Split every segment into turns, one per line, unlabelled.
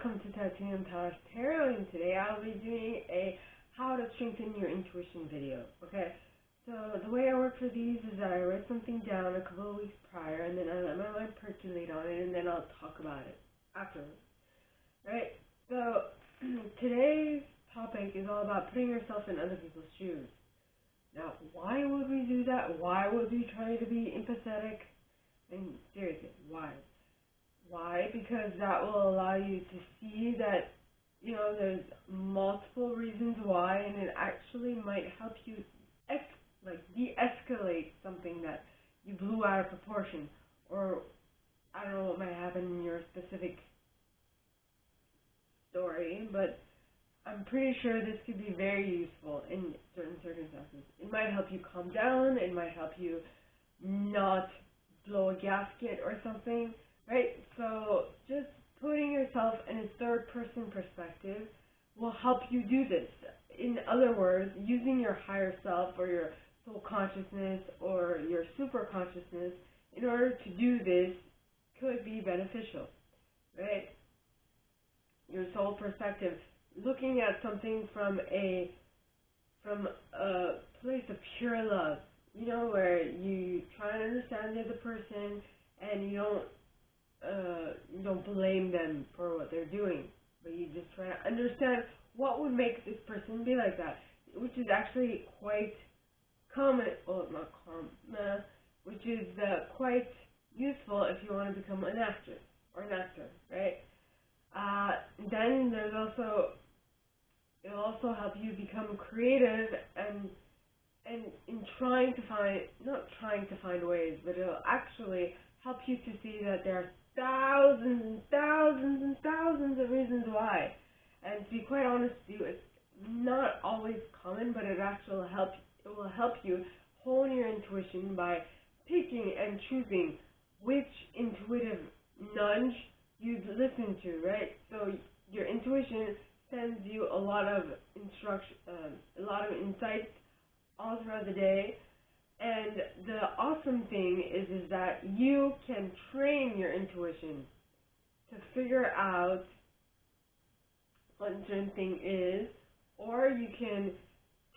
welcome to Titanium Tower's Tarot, and today I'll be doing a how to strengthen your intuition video. Okay, so the way I work for these is that I write something down a couple of weeks prior, and then I let my mind percolate on it, and then I'll talk about it afterwards. Right? So today's topic is all about putting yourself in other people's shoes. Now, why would we do that? Why would we try to be empathetic? And seriously, why? Why? Because that will allow you to see that, there's multiple reasons why, and it actually might help you de-escalate something that you blew out of proportion, or I don't know what might happen in your specific story, but I'm pretty sure this could be very useful in certain circumstances. It might help you calm down, it might help you not blow a gasket or something. Right, so just putting yourself in a third-person perspective will help you do this. In other words, using your higher self or your soul consciousness or your super consciousness in order to do this could be beneficial, right? Your soul perspective, looking at something from a place of pure love, where you try to understand the other person and you don't blame them for what they're doing, but you just try to understand what would make this person be like that, which is actually quite common, which is quite useful if you want to become an actress or an actor, right? Then it'll also help you become creative and in not trying to find ways, but it'll actually help you to see that there are thousands and thousands and thousands of reasons why. And to be quite honest with you, it's not always common, but it will help you hone your intuition by picking and choosing which intuitive nudge you'd listen to, right? So your intuition sends you a lot of insights all throughout the day. And the awesome thing is that you can train your intuition to figure out what a certain thing is, or you can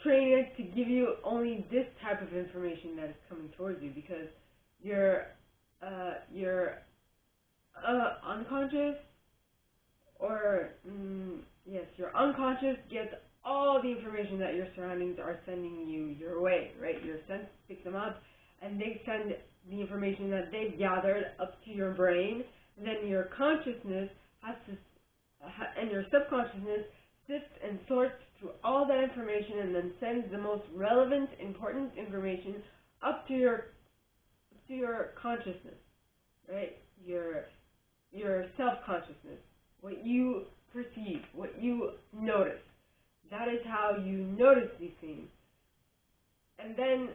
train it to give you only this type of information that is coming towards you, because your unconscious, your unconscious gets all the information that your surroundings are sending you your way, right? Your senses pick them up, and they send the information that they've gathered up to your brain. And then your consciousness and your subconsciousness sifts and sorts through all that information, and then sends the most relevant, important information up to your consciousness, right? Your self-consciousness, what you perceive, what you notice. That is how you notice these things. And then,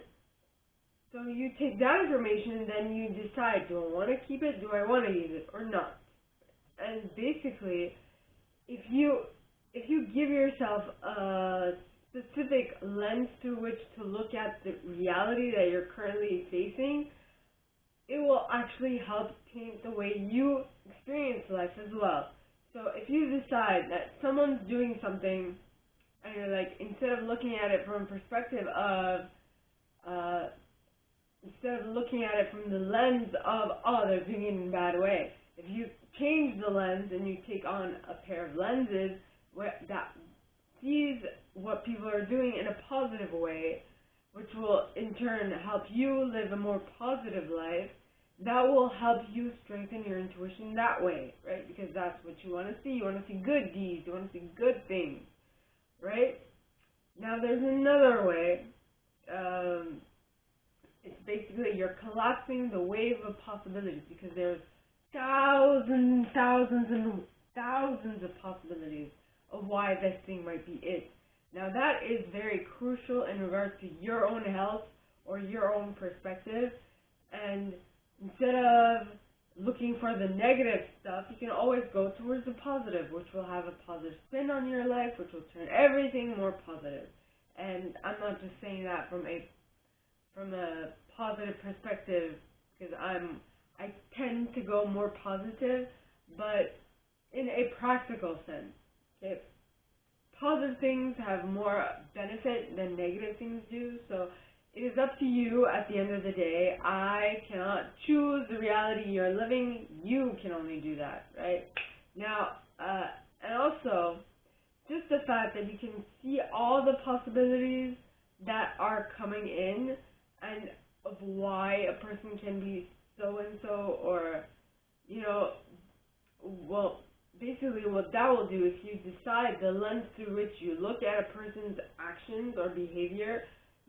so you take that information and then you decide, do I want to keep it, do I want to use it, or not? And basically, if you give yourself a specific lens through which to look at the reality that you're currently facing, it will actually help paint the way you experience life as well. So if you decide that someone's doing something, and you're like, instead of looking at it from a perspective of, instead of looking at it from the lens of, oh, they're doing it in a bad way, if you change the lens and you take on a pair of lenses that sees what people are doing in a positive way, which will in turn help you live a more positive life, that will help you strengthen your intuition that way, right? Because that's what you want to see. You want to see good deeds. You want to see good things. Right? Now there's another way. It's basically you're collapsing the wave of possibilities, because there's thousands and thousands and thousands of possibilities of why this thing might be it. Now that is very crucial in regards to your own health or your own perspective, and instead of looking for the negative stuff, you can always go towards the positive, which will have a positive spin on your life, which will turn everything more positive. And I'm not just saying that from a positive perspective, because I tend to go more positive, but in a practical sense. Okay? Positive things have more benefit than negative things do, so it is up to you at the end of the day. I cannot choose the reality you're living. You can only do that, right? Now, and also, just the fact that you can see all the possibilities that are coming in and of why a person can be so-and-so, or, you know, well, basically what that will do, if you decide the lens through which you look at a person's actions or behavior,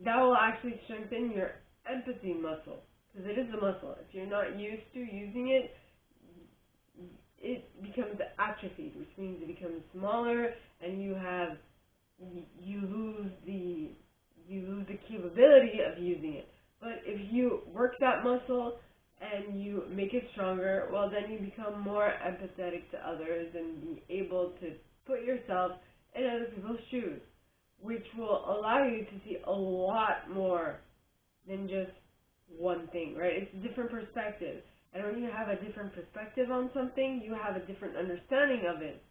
that will actually strengthen your empathy muscle, because it is a muscle. If you're not used to using it, it becomes atrophied, which means it becomes smaller, and you lose the capability of using it. But if you work that muscle and you make it stronger, well, then you become more empathetic to others and be able to put yourself in other people's shoes, which will allow you to see a lot more than just one thing, right? It's a different perspective. And when you have a different perspective on something, you have a different understanding of it,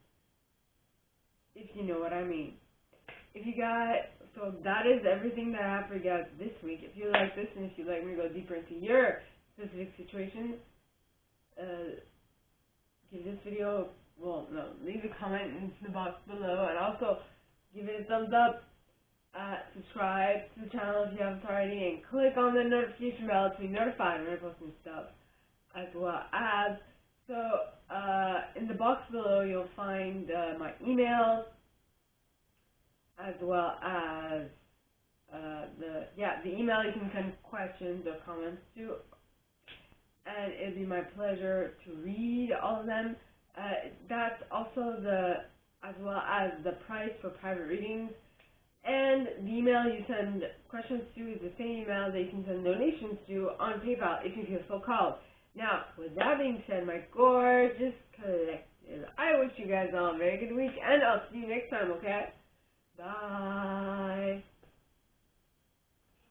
if you know what I mean. So that is everything that I have for you guys this week. If you like this, and if you'd like me to go deeper into your specific situation, give this video, leave a comment in the box below, and also give it a thumbs up, subscribe to the channel if you haven't already, and click on the notification bell to be notified when I post new stuff, as well as, in the box below you'll find my email, as well as the email you can send questions or comments to, and it'd be my pleasure to read all of them. That's also as well as the price for private readings, and the email you send questions to is the same email that you can send donations to on PayPal if you feel so called. Now, with that being said, my gorgeous collective, I wish you guys all a very good week, and I'll see you next time, okay? Bye.